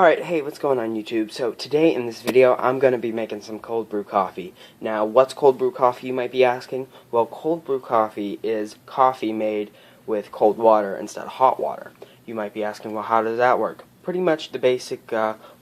Alright, hey, what's going on YouTube? So today in this video, I'm going to be making some cold brew coffee. Now, what's cold brew coffee, you might be asking? Well, cold brew coffee is coffee made with cold water instead of hot water. You might be asking, well, how does that work? Pretty much the basic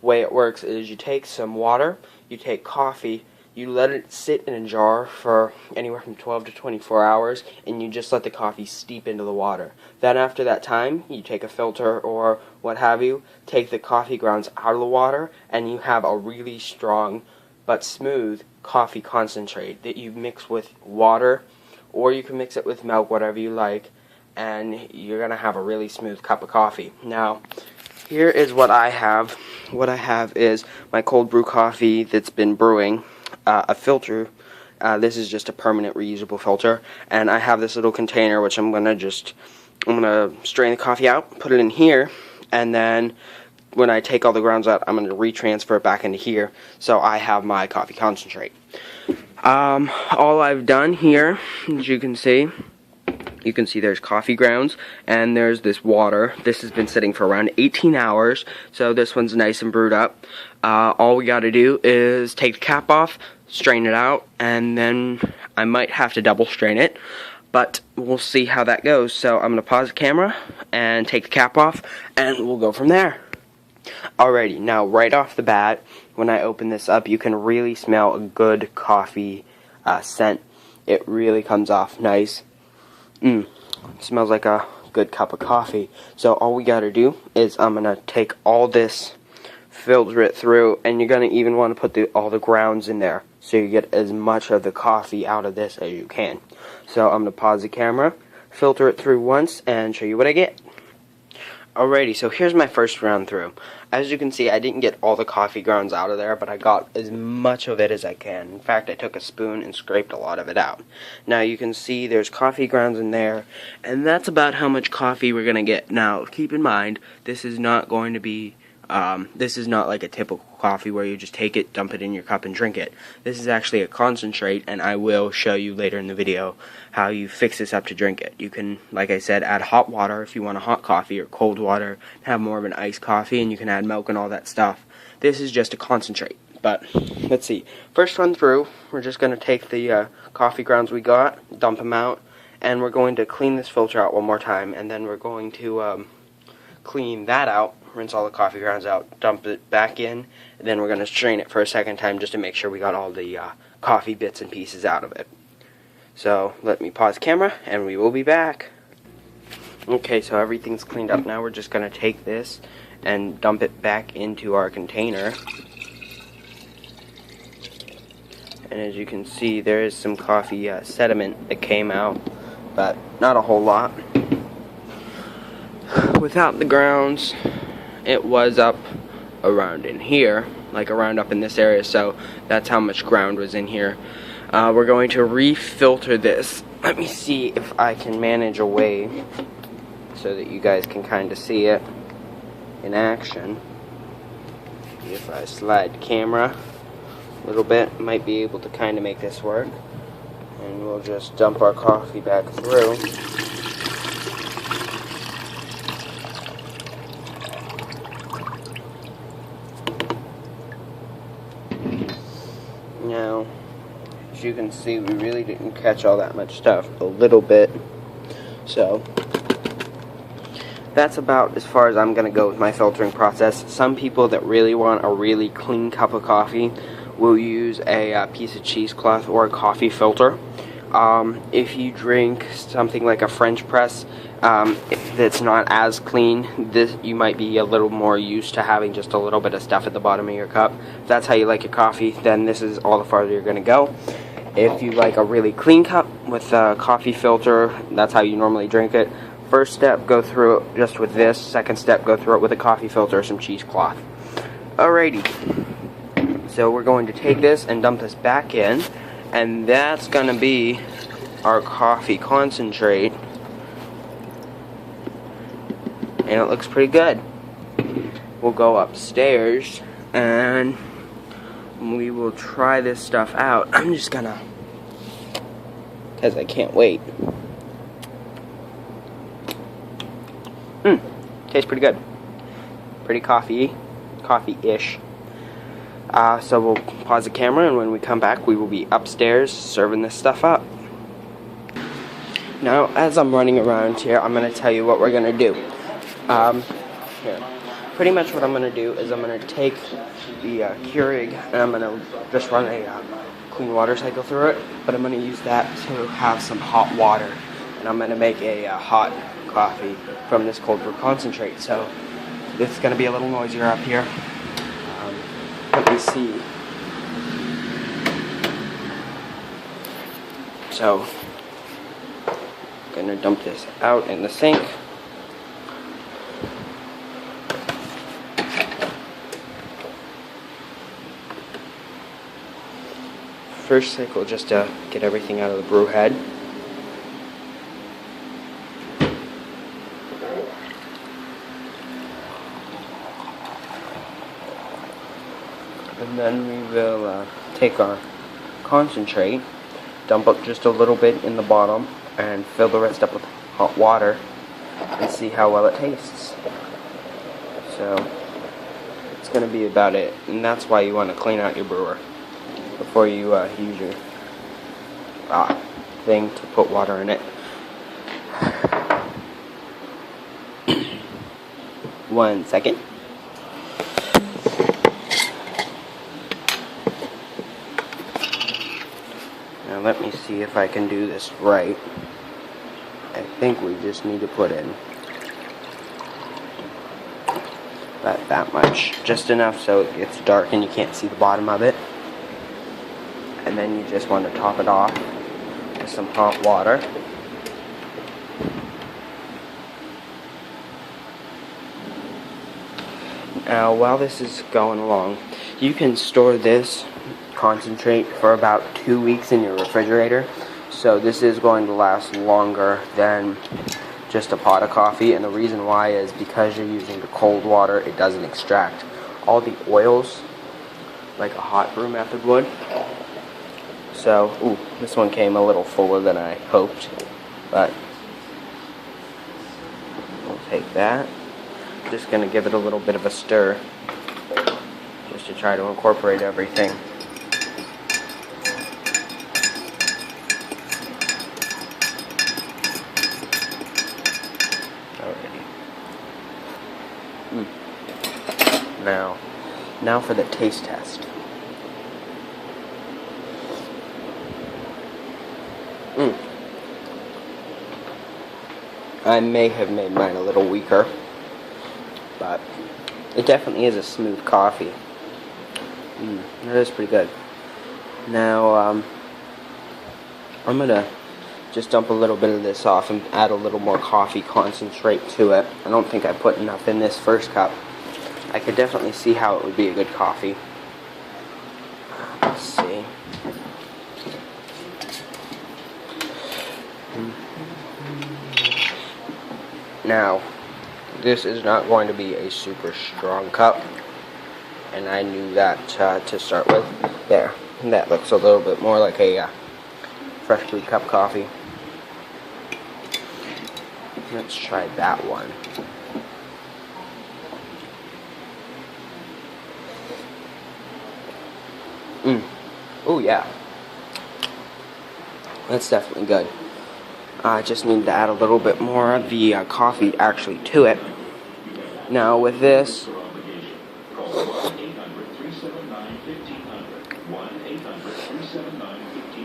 way it works is you take some water, you take coffee, you let it sit in a jar for anywhere from 12 to 24 hours, and you just let the coffee steep into the water. Then after that time, you take a filter or what have you, take the coffee grounds out of the water, and you have a really strong but smooth coffee concentrate that you mix with water, or you can mix it with milk, whatever you like, and you're going to have a really smooth cup of coffee. Now, here is what I have. What I have is my cold brew coffee that's been brewing. A filter. This is just a permanent reusable filter, and I have this little container which I'm gonna strain the coffee out, put it in here, and then when I take all the grounds out, I'm gonna retransfer it back into here, so I have my coffee concentrate. All I've done here, as you can see there's coffee grounds, and there's this water. This has been sitting for around 18 hours, so this one's nice and brewed up. All we gotta do is take the cap off, strain it out, and then I might have to double strain it, but we'll see how that goes. So I'm gonna pause the camera and take the cap off, and we'll go from there. Alrighty, now right off the bat, when I open this up, you can really smell a good coffee scent. It really comes off nice. It smells like a good cup of coffee. So all we gotta do is I'm gonna take all this, filter it through, and you're gonna even want to put all the grounds in there so you get as much of the coffee out of this as you can. So I'm gonna pause the camera, filter it through once, and show you what I get. Alrighty, so here's my first round through. As you can see, I didn't get all the coffee grounds out of there, but I got as much of it as I can. In fact, I took a spoon and scraped a lot of it out. Now you can see there's coffee grounds in there, and that's about how much coffee we're gonna get. Now, keep in mind, this is not going to be this is not like a typical coffee where you just take it, dump it in your cup, and drink it. This is actually a concentrate, and I will show you later in the video how you fix this up to drink it. You can, like I said, add hot water if you want a hot coffee, or cold water, have more of an iced coffee, and you can add milk and all that stuff. This is just a concentrate. But, let's see. First run through, we're just going to take the coffee grounds we got, dump them out, and we're going to clean this filter out one more time, and then we're going to clean that out, rinse all the coffee grounds out, dump it back in, and then we're going to strain it for a second time just to make sure we got all the coffee bits and pieces out of it. So let me pause camera and we will be back. Okay, so everything's cleaned up now. We're just going to take this and dump it back into our container. And as you can see, there is some coffee sediment that came out, but not a whole lot. Without the grounds, it was up around in here, like around up in this area, so that's how much ground was in here. We're going to refilter this. Let me see if I can manage a way so that you guys can kind of see it in action. If I slide the camera a little bit, might be able to kind of make this work. And we'll just dump our coffee back through. Now, as you can see, we really didn't catch all that much stuff, a little bit. So, that's about as far as I'm going to go with my filtering process. Some people that really want a really clean cup of coffee will use a piece of cheesecloth or a coffee filter. If you drink something like a French press that's not as clean, you might be a little more used to having just a little bit of stuff at the bottom of your cup. If that's how you like your coffee, then this is all the farther you're going to go. If you like a really clean cup with a coffee filter, that's how you normally drink it. First step, go through it just with this. Second step, go through it with a coffee filter or some cheesecloth. Alrighty. So we're going to take this and dump this back in, and that's going to be our coffee concentrate. And it looks pretty good. We'll go upstairs and we will try this stuff out. I'm just gonna, because I can't wait. Tastes pretty good. Pretty coffee-ish. So we'll pause the camera, and when we come back, we will be upstairs serving this stuff up. Now, as I'm running around here, I'm going to tell you what we're going to do. Here. Pretty much what I'm going to do is I'm going to take the Keurig, and I'm going to just run a clean water cycle through it, but I'm going to use that to have some hot water, and I'm going to make a hot coffee from this cold brew concentrate. So this is going to be a little noisier up here. Let me see. So I'm going to dump this out in the sink. First cycle, just to get everything out of the brew head. And then we will take our concentrate, dump up just a little bit in the bottom, and fill the rest up with hot water, and see how well it tastes. So it's going to be about it, and that's why you want to clean out your brewer before you use your thing to put water in it. 1 second. Now let me see if I can do this right. I think we just need to put in about that much, just enough so it gets dark and you can't see the bottom of it. And then you just want to top it off with some hot water. Now, while this is going along, you can store this concentrate for about 2 weeks in your refrigerator. So this is going to last longer than just a pot of coffee, and the reason why is because you're using the cold water, it doesn't extract all the oils like a hot brew method would. So, this one came a little fuller than I hoped, but we'll take that. Just going to give it a little bit of a stir, just to try to incorporate everything. Alrighty. Now for the taste test. I may have made mine a little weaker, but it definitely is a smooth coffee. That is pretty good. Now, I'm gonna just dump a little bit of this off and add a little more coffee concentrate to it. I don't think I put enough in this first cup. I could definitely see how it would be a good coffee. Let's see. Now, this is not going to be a super strong cup, and I knew that to start with. There, that looks a little bit more like a freshly cup coffee. Let's try that one. Oh yeah, that's definitely good. I just need to add a little bit more of the coffee actually to it. Now with this,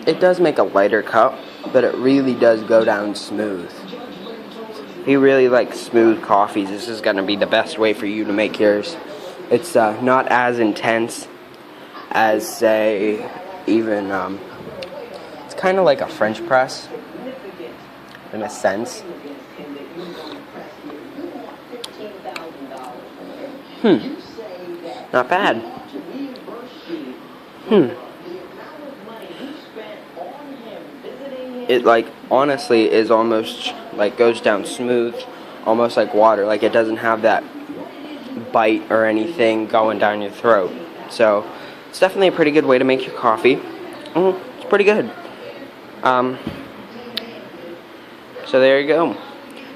it does make a lighter cup, but it really does go down smooth. If you really like smooth coffees, this is going to be the best way for you to make yours. It's not as intense as, say, even, it's kind of like a French press, in a sense. Not bad. It, like, honestly is almost, like, goes down smooth, almost like water. Like, it doesn't have that bite or anything going down your throat. So, it's definitely a pretty good way to make your coffee. It's pretty good. So there you go.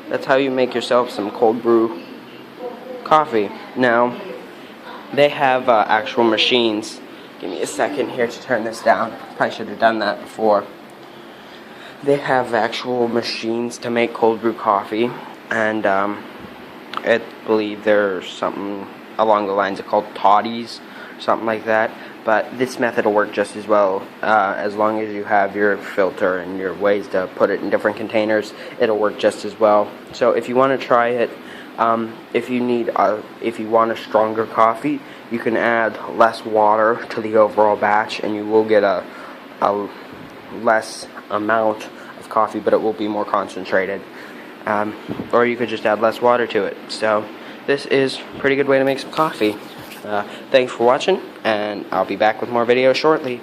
That's how you make yourself some cold brew coffee. Now, They have actual machines. Give me a second here to turn this down. Probably should have done that before. They have actual machines to make cold brew coffee, and I believe there's something along the lines of called toddies, something like that. But this method will work just as well, as long as you have your filter and your ways to put it in different containers. It'll work just as well. So if you want to try it, if you want a stronger coffee, you can add less water to the overall batch, and you will get a less amount of coffee, but it will be more concentrated. Or you could just add less water to it. So this is a pretty good way to make some coffee. Thanks for watching, and I'll be back with more videos shortly.